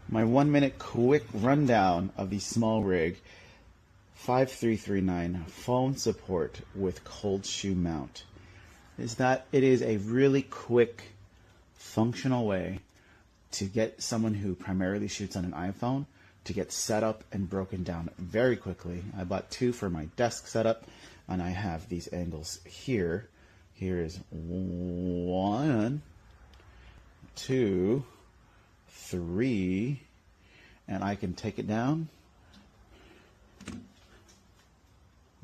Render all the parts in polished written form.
My 1 minute quick rundown of the SMALLRIG 5339 phone support with cold shoe mount is that it is a really quick, functional way to get someone who primarily shoots on an iPhone to get set up and broken down very quickly. I bought two for my desk setup, and I have these angles here. Here is 1, 2, 3, and I can take it down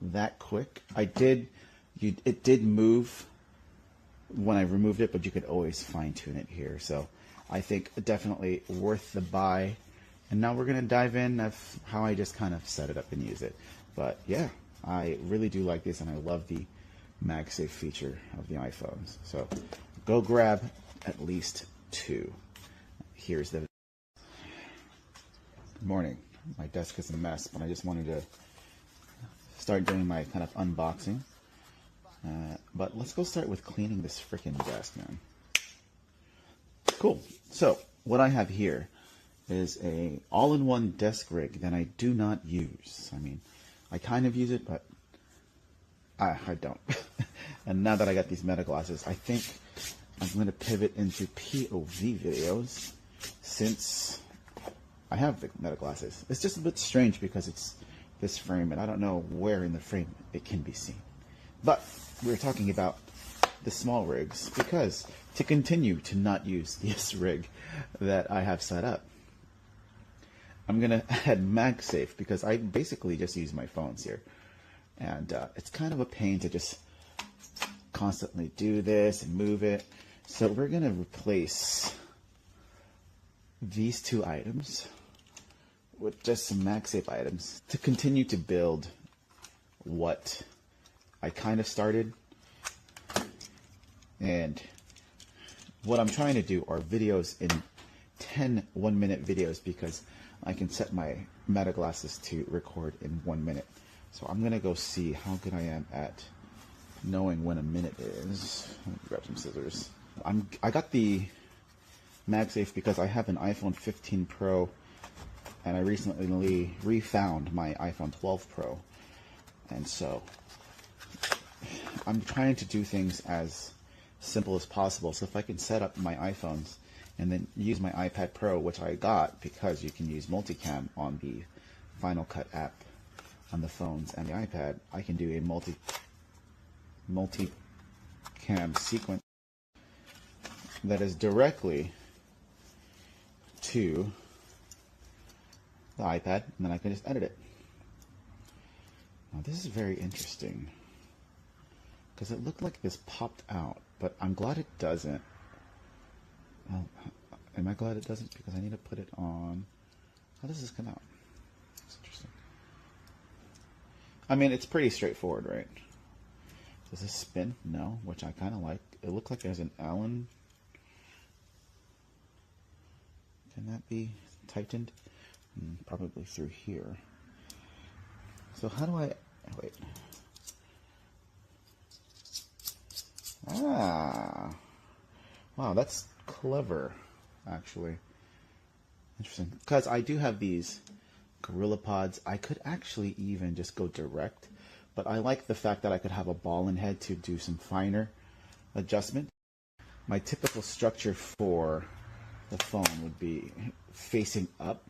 that quick. It did move when I removed it, but you could always fine tune it here. So I think definitely worth the buy. And now we're gonna dive in of how I just kind of set it up and use it. But yeah, I really do like this, and I love the MagSafe feature of the iPhones. So go grab at least two. Here's the good morning. My desk is a mess, but I just wanted to start doing my kind of unboxing. But let's go start with cleaning this freaking desk, man. Cool. So what I have here is a all-in-one desk rig that I do not use. I mean, I kind of use it, but I don't. And now that I got these meta glasses, I think I'm going to pivot into POV videos since I have the meta glasses. It's just a bit strange because it's this frame, and I don't know where in the frame it can be seen. But we're talking about the SMALLRIGs because to continue to not use this rig that I have set up, I'm going to add MagSafe because I basically just use my phones here. And it's kind of a pain to just constantly do this and move it. So we're going to replace these two items with just some MagSafe items to continue to build what I kind of started. And what I'm trying to do are videos in 10 1-minute videos because I can set my meta glasses to record in 1 minute. So I'm gonna go see how good I am at knowing when a minute is. Let me grab some scissors. I got the MagSafe because I have an iPhone 15 Pro, and I recently refound my iPhone 12 Pro, and so I'm trying to do things as simple as possible. So if I can set up my iPhones and then use my iPad Pro, which I got because you can use multicam on the Final Cut app on the phones and the iPad, I can do a multi-cam sequence that is directly to the iPad, and then I can just edit it. Now this is very interesting because it looked like this popped out, but I'm glad it doesn't. Well, am I glad it doesn't? Because I need to put it on. How does this come out? It's interesting. I mean, it's pretty straightforward, right? Does this spin? No, which I kind of like. It looks like there's an Allen. Can that be tightened? Probably through here. So how do I... Wait. Ah. Wow, that's clever, actually. Interesting. Because I do have these Gorilla Pods. I could actually even just go direct, but I like the fact that I could have a ball and head to do some finer adjustment. My typical structure for the phone would be facing up,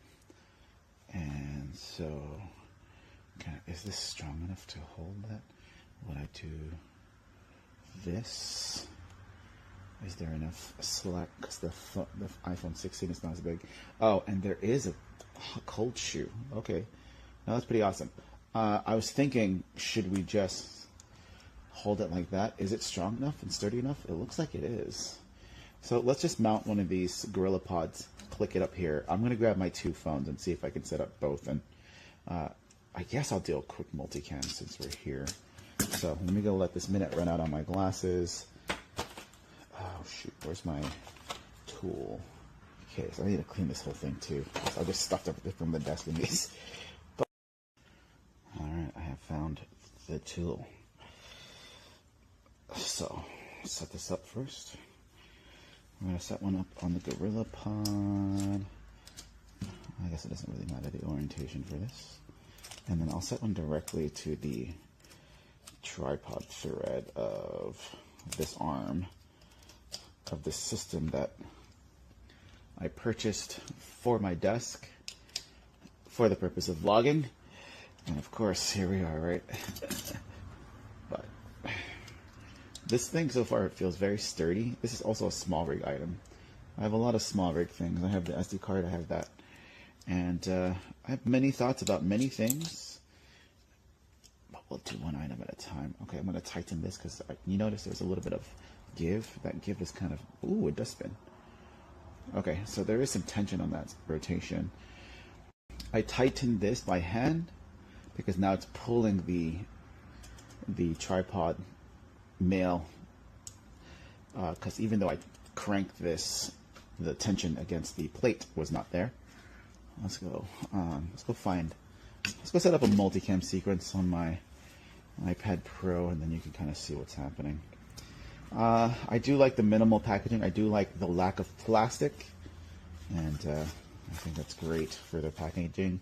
and so is this strong enough to hold that? Would I do this? Is there enough slack? Because the iPhone 16 is not as big. Oh, and there is a cold shoe. Okay, now that's pretty awesome. I was thinking, should we just hold it like that? Is it strong enough and sturdy enough? It looks like it is. So let's just mount one of these Gorilla Pods, click it up here. I'm going to grab my two phones and see if I can set up both. And I guess I'll do a quick multicam since we're here. So let me go let this minute run out on my glasses. Oh shoot, where's my tool? Okay, so I need to clean this whole thing too. I just stuffed everything from the desk in these. Alright, I have found the tool. So, set this up first. I'm going to set one up on the Gorilla Pod. guess it doesn't really matter the orientation for this. And then I'll set one directly to the tripod thread of this arm of the system that I purchased for my desk for the purpose of vlogging. And of course, here we are, right? But this thing so far, it feels very sturdy. This is also a SMALLRIG item. I have a lot of SMALLRIG things. I have the SD card, I have that. And I have many thoughts about many things. But we'll do one item at a time. Okay, I'm going to tighten this because you notice there's a little bit of give. That give is kind of, ooh, it does spin. Okay, so there is some tension on that rotation. I tightened this by hand because now it's pulling the tripod male, because even though I cranked this, the tension against the plate was not there. Let's go set up a multicam sequence on my iPad Pro, and then you can kind of see what's happening. I do like the minimal packaging. I do like the lack of plastic, and I think that's great for the packaging.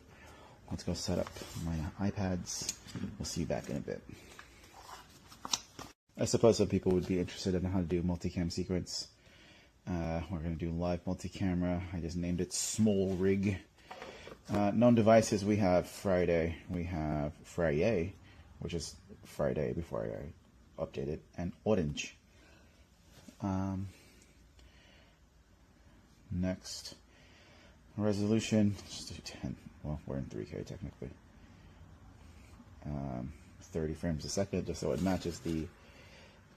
Let's go set up my iPads. We'll see you back in a bit. I suppose some people would be interested in how to do multicam sequence. We're going to do live multi-camera. I just named it SMALLRIG. Known devices, we have Friday. We have Friday, which is Friday before I update it, and Orange. Next, resolution, let's do 10. Well, we're in 3K technically. 30 frames a second, just so it matches the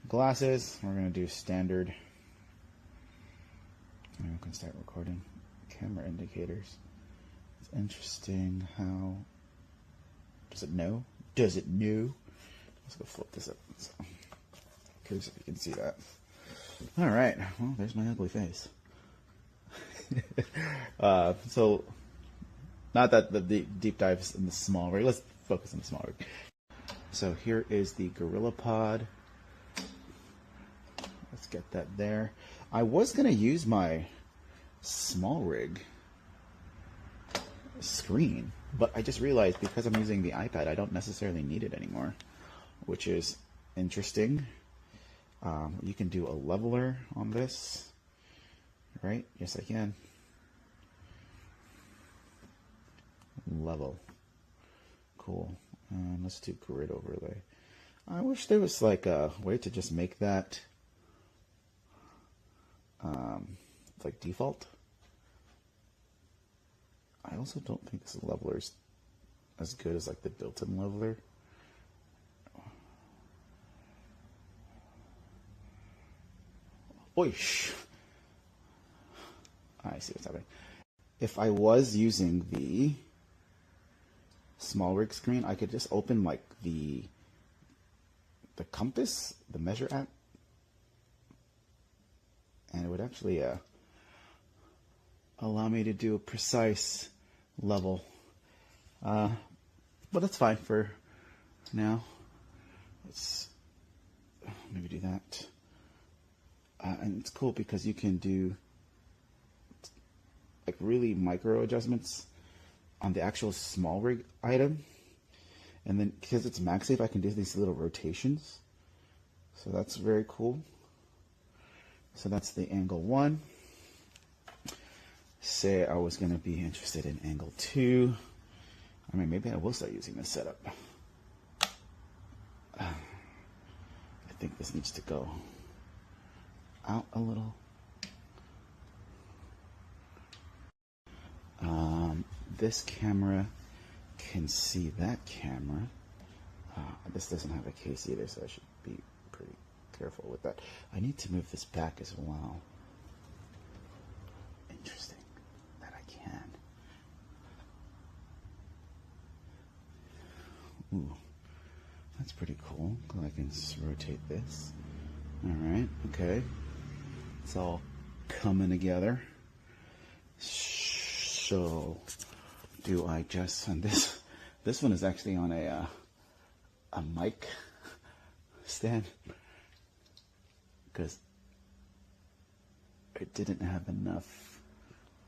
glasses. We're going to do standard. And we can start recording. Camera indicators. It's interesting how. Does it know? Does it know? Let's go flip this up. So, curious if you can see that. All right. Well, there's my ugly face. So, not that the deep dives in the SMALLRIG. Let's focus on the SMALLRIG. So here is the GorillaPod. Let's get that there. I was going to use my SMALLRIG screen, but I just realized because I'm using the iPad, I don't necessarily need it anymore, which is interesting. You can do a leveler on this, right? Yes, I can. Level. Cool. Let's do grid overlay. I wish there was like a way to just make that like default. I also don't think this leveler is as good as like the built-in leveler. Oish. I see what's happening. If I was using the SMALLRIG screen, I could just open like the compass, the measure app, and it would actually allow me to do a precise level. But that's fine for now. Let's maybe do that. And it's cool because you can do like really micro adjustments on the actual SMALLRIG item, and then because it's MagSafe, I can do these little rotations, so that's very cool. So that's the angle 1. Say I was going to be interested in angle 2. I mean, maybe I will start using this setup. I think this needs to go out a little. This camera can see that camera. This doesn't have a case either, so I should be pretty careful with that. I need to move this back as well. Interesting that I can. Ooh, that's pretty cool. I can just rotate this. All right, okay. It's all coming together. So, do I just, and this one is actually on a mic stand because it didn't have enough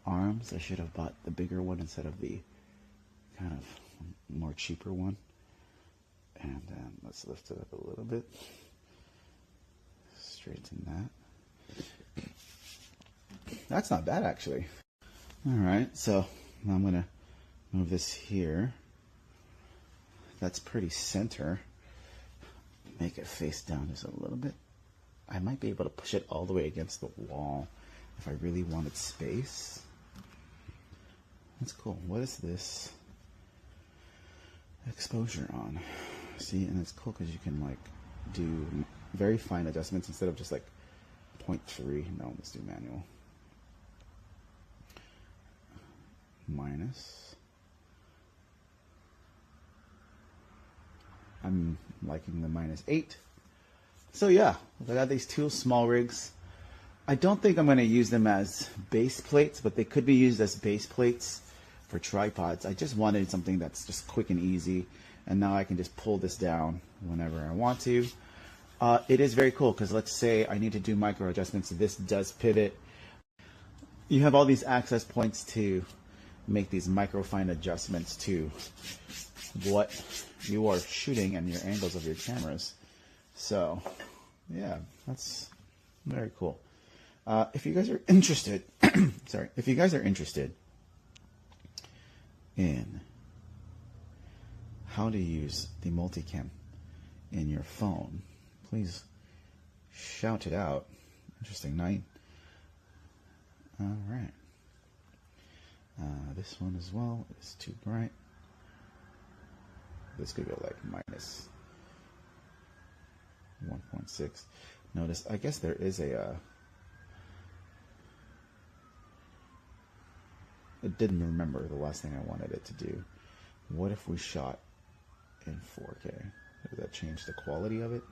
arms. I should have bought the bigger one instead of the kind of more cheaper one. And then let's lift it up a little bit. Straighten that. That's not bad, actually. All right, so now I'm gonna move this here. That's pretty center. Make it face down just a little bit. I might be able to push it all the way against the wall if I really wanted space. That's cool. What is this exposure on? See, and it's cool because you can like do very fine adjustments instead of just like 0.3. No, let's do manual. Minus. I'm liking the -8. So yeah, I got these two small rigs. I don't think I'm going to use them as base plates, but they could be used as base plates for tripods. I just wanted something that's just quick and easy, and now I can just pull this down whenever I want to. It is very cool because let's say I need to do micro adjustments. This does pivot. You have all these access points to make these micro fine adjustments to what you are shooting and your angles of your cameras. So yeah, that's very cool. If you guys are interested, sorry, if you guys are interested in how to use the multicam in your phone, please shout it out. Interesting night. All right. This one as well is too bright. This could go like -1.6. Notice, I guess there is a, it didn't remember the last thing I wanted it to do. What if we shot in 4K? Does that change the quality of it?